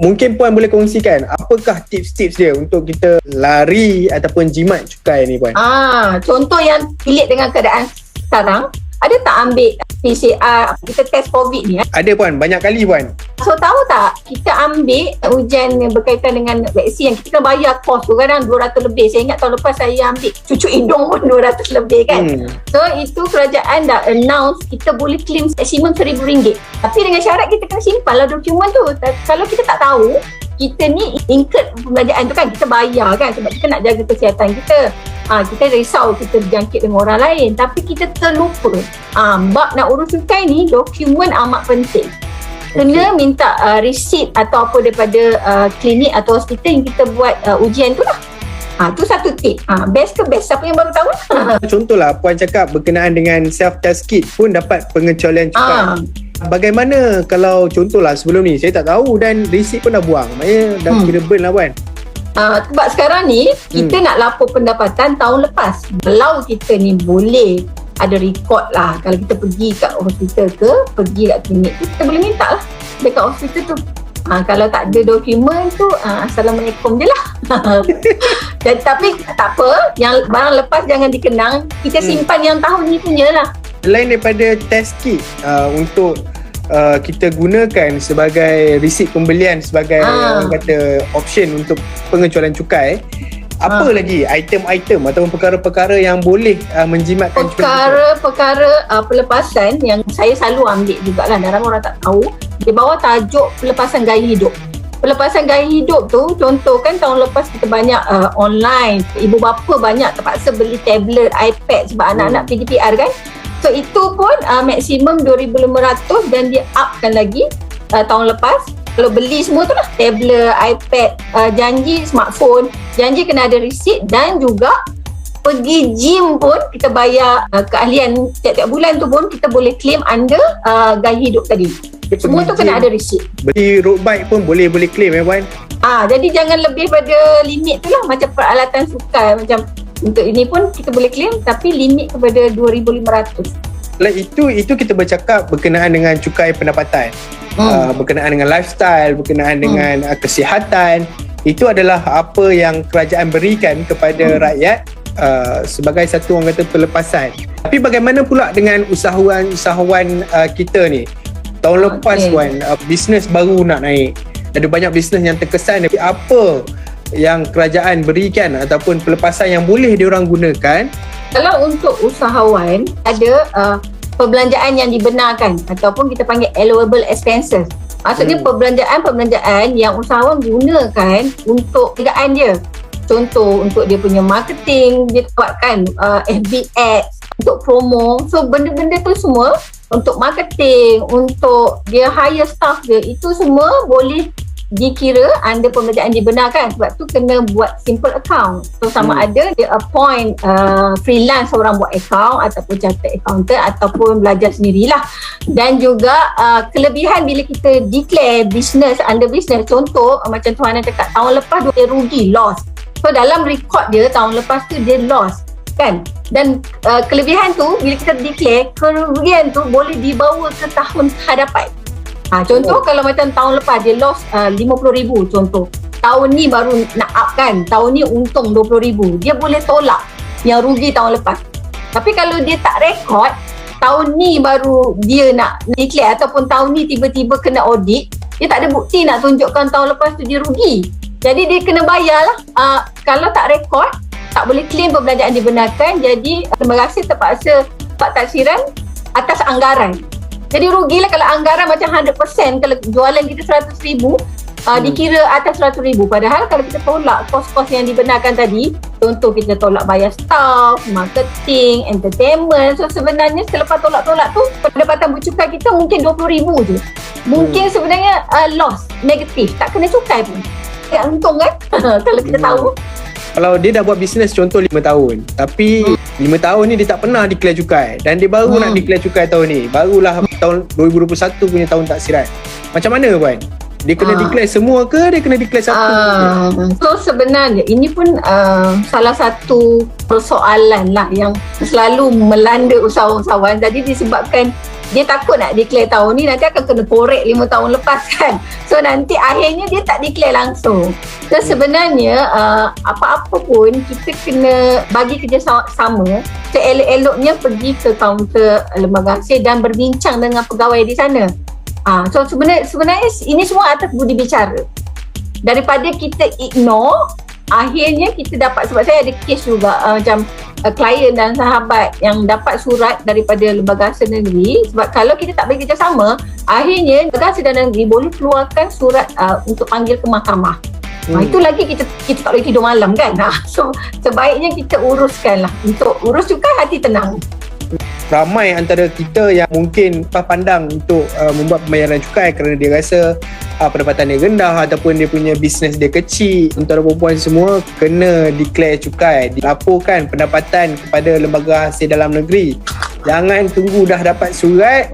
Mungkin Puan boleh kongsikan apakah tips-tips dia untuk kita lari ataupun jimat cukai ni Puan? Contoh yang relate dengan keadaan sekarang, ada tak ambil PCR, kita test COVID ni? Ada Puan, banyak kali Puan. So tahu tak, kita ambil ujian yang berkaitan dengan vaksin yang kita kena bayar kos tu kadang 200 lebih. Saya ingat tahun lepas saya ambil cucuk hidung pun 200 lebih kan. So itu kerajaan dah announce kita boleh claim maksimum RM1,000. Tapi dengan syarat kita kena simpan lah dokumen tu. Kalau kita tak tahu, kita ni incurred pembelanjaan tu kan, kita bayar kan sebab kita nak jaga kesihatan kita. Kita risau kita berjangkit dengan orang lain, tapi kita terlupa. Bab nak urus cukai ni, dokumen amat penting. Kena minta receipt atau apa daripada klinik atau hospital yang kita buat ujian tu lah. Tu satu tip. Best ke best? Siapa yang baru tahu? Contohlah Puan cakap berkenaan dengan self-test kit pun dapat pengecualian cukai. Bagaimana kalau contohlah sebelum ni saya tak tahu dan receipt pun dah buang, maknanya dah kira burn lah Puan. Sebab sekarang ni kita nak lapor pendapatan tahun lepas. Kalau kita ni boleh ada rekod lah, kalau kita pergi kat hospital ke pergi kat klinik tu, kita boleh minta lah dekat hospital tu. Kalau tak ada dokumen tu, Assalamualaikum je lah. Tapi tak apa, yang barang lepas jangan dikenang, kita simpan yang tahun ni punya lah. Selain daripada test kit untuk kita gunakan sebagai resit pembelian sebagai orang kata option untuk pengecualian cukai, apa lagi item-item ataupun perkara-perkara yang boleh menjimatkan perkara-perkara pelepasan yang saya selalu ambil jugalah, dan ramai orang tak tahu, di bawah tajuk pelepasan gaya hidup. Pelepasan gaya hidup tu, contoh kan tahun lepas kita banyak online, ibu bapa banyak terpaksa beli tablet, iPad sebab anak-anak PDPR kan. So itu pun maksimum 2,500 dan dia upkan lagi tahun lepas. Kalau beli semua tu lah, tablet, iPad, janji smartphone, janji kena ada receipt, dan juga pergi gym pun kita bayar keahlian tiap-tiap bulan tu pun kita boleh claim under gaya hidup tadi. Semua tu kena ada receipt. Beli road bike pun boleh claim Puan. Jadi jangan lebih pada limit tu lah, macam peralatan sukan, macam untuk ini pun kita boleh claim tapi limit kepada 2,500. Itu kita bercakap berkenaan dengan cukai pendapatan, berkenaan dengan lifestyle, berkenaan dengan kesihatan. Itu adalah apa yang kerajaan berikan kepada rakyat sebagai satu orang kata pelepasan. Tapi bagaimana pula dengan usahawan kita ni? Tahun lepas Puan, bisnes baru nak naik, ada banyak bisnes yang terkesan. Apa yang kerajaan berikan ataupun pelepasan yang boleh diorang gunakan? Kalau untuk usahawan, ada perbelanjaan yang dibenarkan ataupun kita panggil allowable expenses. Maksudnya perbelanjaan yang usahawan gunakan untuk perniagaan dia. Contoh untuk dia punya marketing, dia buatkan FB ads untuk promo. So benda-benda tu semua untuk marketing, untuk dia hire staff dia, itu semua boleh dikira under pembelanjaan dibenarkan. Sebab tu kena buat simple account. So sama ada dia appoint freelance orang buat account ataupun chartered accountant ataupun belajar sendirilah. Dan juga kelebihan bila kita declare business under business, contoh macam Tuan cakap tahun lepas dia rugi, loss. So dalam record dia tahun lepas tu dia loss kan. Dan kelebihan tu bila kita declare, kerugian tu boleh dibawa ke tahun hadapan. Contoh kalau macam tahun lepas dia loss 50,000 contoh. Tahun ni baru nak up kan. Tahun ni untung 20,000. Dia boleh tolak yang rugi tahun lepas. Tapi kalau dia tak rekod, tahun ni baru dia nak declare ataupun tahun ni tiba-tiba kena audit, dia tak ada bukti nak tunjukkan tahun lepas tu dia rugi. Jadi dia kena bayar lah. Kalau tak rekod, tak boleh claim perbelanjaan dibenarkan. Jadi terima kasih terpaksa buat taksiran atas anggaran. Jadi rugilah kalau anggaran macam 100%, kalau jualan kita 100,000 dikira atas 100,000. Padahal kalau kita tolak kos-kos yang dibenarkan tadi, contoh kita tolak bayar staff, marketing, entertainment. So sebenarnya selepas tolak-tolak tu, pendapatan bercukai kita mungkin 20,000 je. Mungkin sebenarnya loss, negatif, tak kena cukai pun. Tak untung kan kalau kita tahu. Kalau dia dah buat bisnes contoh 5 tahun, tapi 5 tahun ni dia tak pernah declare cukai, dan dia baru nak declare cukai tahun ni, barulah tahun 2021 punya tahun taksiran. Macam mana Puan? Dia kena declare semua ke dia kena declare satu? So sebenarnya ini pun salah satu persoalan lah yang selalu melanda usahawan-usahawan. Jadi disebabkan dia takut nak declare tahun ni, nanti akan kena korek 5 tahun lepas kan. So nanti akhirnya dia tak declare langsung. So sebenarnya apa-apa pun kita kena bagi kerjasama, seelok-eloknya pergi ke kaunter lembaga hasil dan berbincang dengan pegawai di sana. So sebenarnya ini semua atas budi bicara. Daripada kita ignore, akhirnya kita dapat, sebab saya ada kes juga macam klien dan sahabat yang dapat surat daripada lembaga hasil negeri, sebab kalau kita tak bagi kerjasama, akhirnya lembaga hasil negeri boleh keluarkan surat untuk panggil ke mahkamah. Itu lagi kita tak boleh tidur malam kan. So sebaiknya kita uruskan lah. Untuk urus juga hati tenang. Ramai antara kita yang mungkin pandang untuk membuat pembayaran cukai kerana dia rasa pendapatan dia rendah ataupun dia punya bisnes dia kecil. Untuk perempuan semua kena declare cukai, dilaporkan pendapatan kepada lembaga hasil dalam negeri. Jangan tunggu dah dapat surat,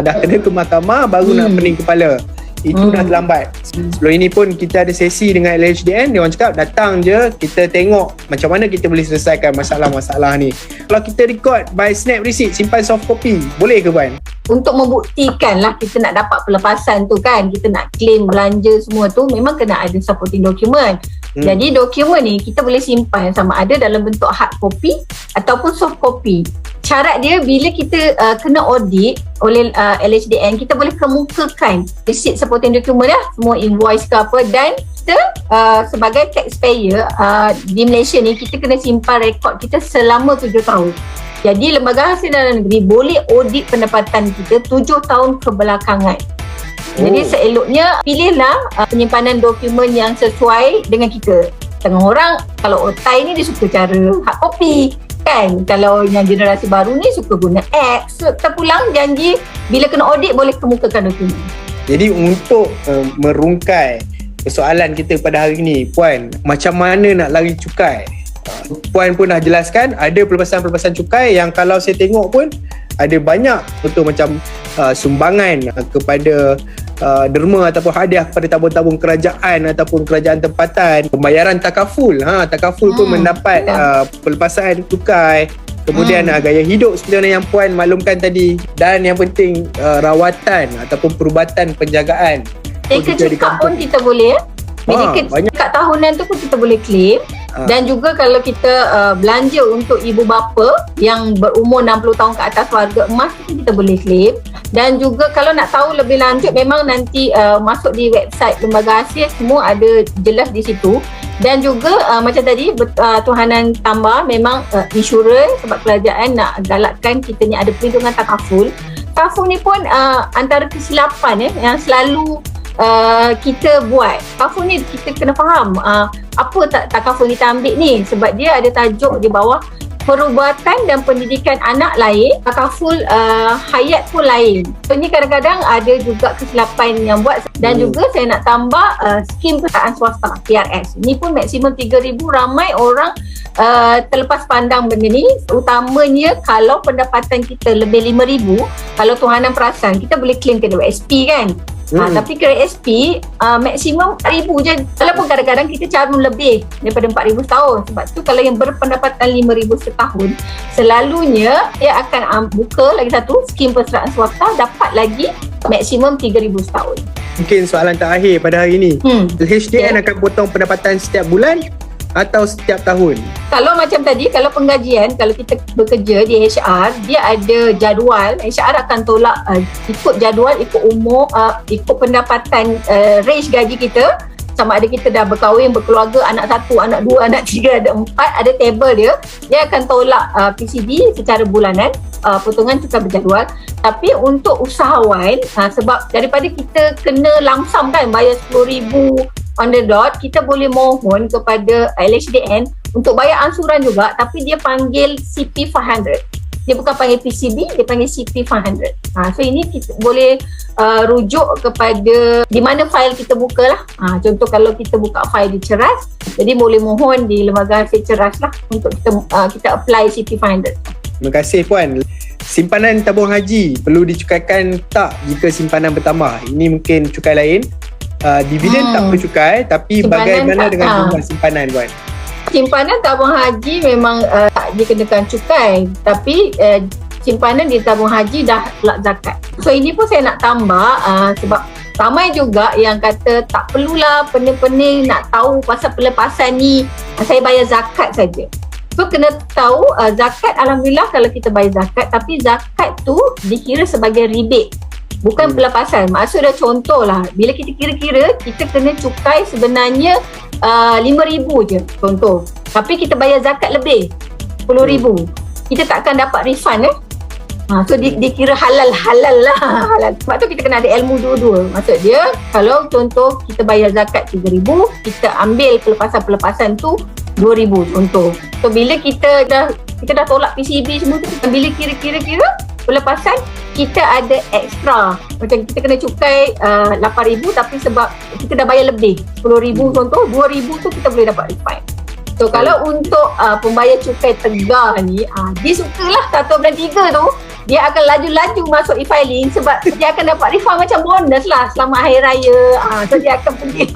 dah kena ke mahkamah baru nak pening kepala. Itu dah terlambat. Sebelum ini pun kita ada sesi dengan LHDN, dia orang cakap datang je, kita tengok macam mana kita boleh selesaikan masalah-masalah ni. Kalau kita record by snap receipt, simpan soft copy, boleh ke Puan? Untuk membuktikan lah kita nak dapat pelepasan tu kan, kita nak claim belanja semua tu, memang kena ada supporting document. Jadi dokumen ni kita boleh simpan sama ada dalam bentuk hard copy ataupun soft copy. Syarat dia bila kita kena audit oleh LHDN, kita boleh kemukakan receipt supporting document lah, semua invoice ke apa, dan kita sebagai taxpayer di Malaysia ni kita kena simpan rekod kita selama 7 tahun. Jadi Lembaga Hasil Dalam Negeri boleh audit pendapatan kita 7 tahun kebelakangan. Jadi seeloknya pilihlah penyimpanan dokumen yang sesuai dengan kita. Tengah orang kalau otai ni dia suka cara hard copy kan. Kalau yang generasi baru ni suka guna X. So, terpulang janji bila kena audit boleh kemukakan dokumen. Jadi untuk merungkai persoalan kita pada hari ni, Puan, macam mana nak lari cukai? Puan pun dah jelaskan ada pelepasan-pelepasan cukai yang kalau saya tengok pun ada banyak betul macam sumbangan kepada derma ataupun hadiah kepada tabung-tabung kerajaan ataupun kerajaan tempatan, pembayaran takaful. Takaful pun mendapat pelepasan cukai. Kemudian gaya hidup seperti mana yang Puan maklumkan tadi, dan yang penting rawatan ataupun perubatan penjagaan. Medical check-up pun kita boleh. Medical check-up tahunan tu pun kita boleh claim. Dan juga kalau kita belanja untuk ibu bapa yang berumur 60 tahun ke atas warga emas, kita boleh claim. Dan juga kalau nak tahu lebih lanjut, memang nanti masuk di website Lembaga Hasil, semua ada jelas di situ. Dan juga macam tadi Tuhanan tambah, memang insurans sebab kerajaan nak galakkan kita ni ada perlindungan takaful. Takaful ni pun antara kesilapan yang selalu kita buat. Takaful ni kita kena faham apa takaful kita ambil ni, sebab dia ada tajuk di bawah perubatan dan pendidikan anak lain, takaful hayat pun lain. So ni kadang-kadang ada juga kesilapan yang buat. Dan juga saya nak tambah skim persediaan swasta PRS. Ni pun maksimum 3,000. Ramai orang terlepas pandang benda ni, utamanya kalau pendapatan kita lebih 5,000. Kalau tuhanan perasan kita boleh claim ke WSP kan. Tapi KSP maksimum 4,000 je. Walaupun kadang-kadang kita carum lebih daripada 4,000 setahun. Sebab tu kalau yang berpendapatan 5,000 setahun, selalunya dia akan buka lagi satu skim persediaan swasta, dapat lagi maksimum 3,000 setahun. Mungkin soalan terakhir pada hari ini, LHDN akan potong pendapatan setiap bulan atau setiap tahun? Kalau macam tadi, kalau penggajian, kalau kita bekerja di HR, dia ada jadual. HR akan tolak ikut jadual, ikut umur, ikut pendapatan range gaji kita. Sama ada kita dah berkahwin, berkeluarga, anak 1, anak 2, anak 3, ada 4, ada table dia. Dia akan tolak PCD secara bulanan, potongan cukai berjadual. Tapi untuk usahawan, sebab daripada kita kena lamsam kan, bayar 10,000 on the dot, kita boleh mohon kepada LHDN untuk bayar ansuran juga, tapi dia panggil CP500. Dia bukan panggil PCB, dia panggil CP500. So ini kita boleh rujuk kepada di mana fail kita buka lah. Contoh kalau kita buka fail di Ceras, jadi boleh mohon di Lembaga Hasil Ceras lah untuk kita apply CP500. Terima kasih Puan. Simpanan tabung haji perlu dicukaikan tak jika simpanan bertambah? Ini mungkin cukai lain. Dividen tak perlu cukai, tapi simpanan bagaimana dengan jumlah simpanan Puan? Simpanan tabung haji memang tak dikenakan cukai, tapi simpanan di tabung haji dah kelak zakat. So ini pun saya nak tambah sebab ramai juga yang kata tak perlulah pening-pening nak tahu pasal pelepasan ni, saya bayar zakat saja. So kena tahu zakat, alhamdulillah kalau kita bayar zakat, tapi zakat tu dikira sebagai rebate, bukan pelepasan. Maksud dah contohlah, bila kita kira-kira, kita kena cukai sebenarnya RM5,000 je contoh, tapi kita bayar zakat lebih RM10,000, kita tak akan dapat refund so dikira halal lah. Halal. Sebab tu kita kena ada ilmu dua-dua. Maksud dia, kalau contoh kita bayar zakat RM3,000, kita ambil pelepasan tu RM2,000 contoh. So bila kita dah tolak PCB semua tu, bila kira-kira pelepasan, kita ada ekstra. Macam kita kena cukai RM8,000, tapi sebab kita dah bayar lebih RM10,000 contoh, RM2,000 tu kita boleh dapat refund. So kalau untuk pembayar cukai tegar ni, dia sukalah 1 bulan 3 tu, dia akan laju-laju masuk e-filing sebab dia akan dapat refund macam bonus lah selama hari raya. So dia akan pergi.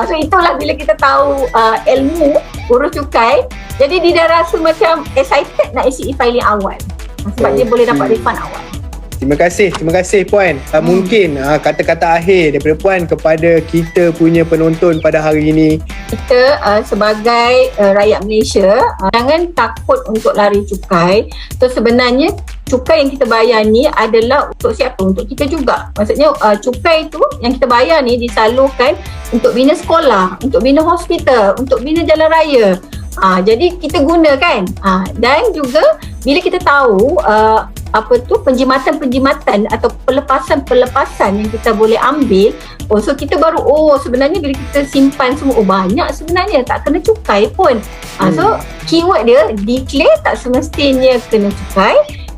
So itulah bila kita tahu ilmu urus cukai, jadi dia dah rasa macam excited nak isi e-filing awal. Sebab dia boleh dapat refund awal. Terima kasih Puan. Mungkin kata-kata akhir daripada Puan kepada kita punya penonton pada hari ini. Kita sebagai rakyat Malaysia, jangan takut untuk lari cukai. So sebenarnya cukai yang kita bayar ni adalah untuk siapa? Untuk kita juga. Maksudnya cukai tu yang kita bayar ni disalurkan untuk bina sekolah, untuk bina hospital, untuk bina jalan raya. Jadi kita gunakan. Dan juga bila kita tahu penjimatan atau pelepasan yang kita boleh ambil, so kita baru sebenarnya bila kita simpan semua banyak sebenarnya tak kena cukai pun. So keyword dia declare, tak semestinya kena cukai.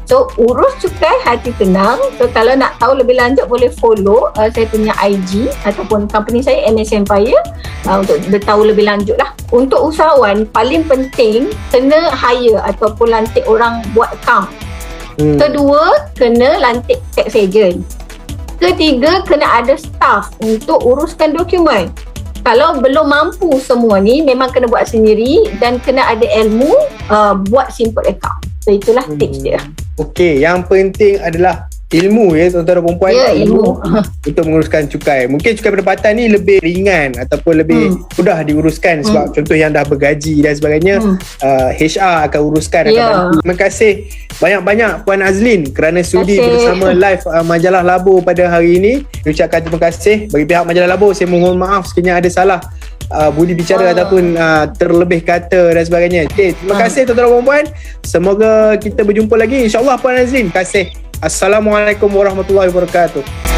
So urus cukai, hati tenang. So kalau nak tahu lebih lanjut boleh follow saya punya IG ataupun company saya MS Empire untuk tahu lebih lanjut lah. Untuk usahawan paling penting kena hire ataupun lantik orang buat account. Kedua, kena lantik tax agent. Ketiga, kena ada staff untuk uruskan dokumen. Kalau belum mampu semua ni, memang kena buat sendiri dan kena ada ilmu buat simple account. So itulah tips dia. Okey, yang penting adalah ilmu tuan-tuan dan puan-puan. Ilmu untuk menguruskan cukai. Mungkin cukai pendapatan ni lebih ringan ataupun lebih mudah diuruskan sebab contoh yang dah bergaji dan sebagainya, HR akan uruskan, akan bantu. Terima kasih banyak-banyak Puan Azlin kerana sudi bersama live Majalah Labo pada hari ini. Ucapkan terima kasih. Bagi pihak Majalah Labo, saya mohon maaf sekiranya ada salah budi bicara ataupun terlebih kata dan sebagainya. Okay, terima kasih tuan-tuan dan puan-puan. Semoga kita berjumpa lagi insya-Allah Puan Azlin. Terima kasih. Assalamualaikum warahmatullahi wabarakatuh.